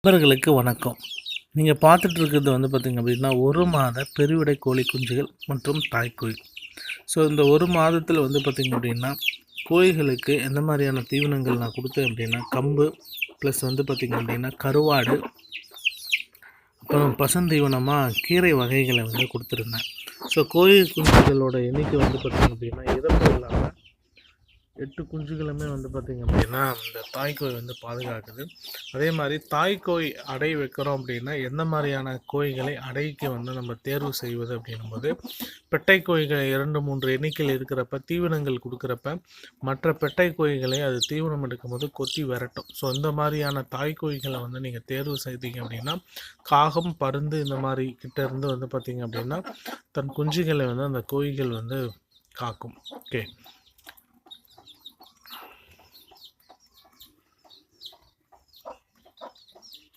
நண்பர்களுக்கு வணக்கம். நீங்கள் பார்த்துட்டு இருக்கிறது வந்து பார்த்திங்க அப்படின்னா, 1 மாத பெருவிடை கோழி குஞ்சுகள் மற்றும் தாய்க்கோழி. ஸோ இந்த 1 மாதத்தில் வந்து பார்த்திங்க அப்படின்னா, கோழிகளுக்கு எந்த மாதிரியான தீவனங்கள் நான் கொடுத்தேன் அப்படின்னா, கம்பு ப்ளஸ் வந்து பார்த்திங்க அப்படின்னா கருவாடு, அப்புறம் பசுந்தீவனமாக கீரை வகைகளை வந்து கொடுத்துருந்தேன். ஸோ கோழி குஞ்சுகளோட எண்ணிக்கை வந்து பார்த்திங்க அப்படின்னா, இறப்பு இல்லாமல் 8 குஞ்சுகளுமே வந்து பார்த்திங்க அப்படின்னா இந்த தாய்க்கோழி வந்து பாதுகாக்குது. அதே மாதிரி தாய்க்கோழி அடை வைக்கிறோம் அப்படின்னா எந்த மாதிரியான கோழிகளை அடைக்கு வந்து நம்ம தேர்வு செய்வது அப்படின்னும்போது, பெட்டை கோழிகள் 2-3 எண்ணிக்கையில் இருக்கிறப்ப தீவனங்கள் கொடுக்குறப்ப மற்ற பெட்டை கோழிகளை அது தீவனம் எடுக்கும்போது கொத்தி விரட்டும். ஸோ இந்த மாதிரியான தாய்க்கோழிகளை வந்து நீங்கள் தேர்வு செய்தீங்க அப்படின்னா, காகம், பருந்து இந்த மாதிரி கிட்ட இருந்து வந்து பார்த்திங்க அப்படின்னா தன் குஞ்சுகளை வந்து அந்த கோழிகள் வந்து காக்கும். ஓகே.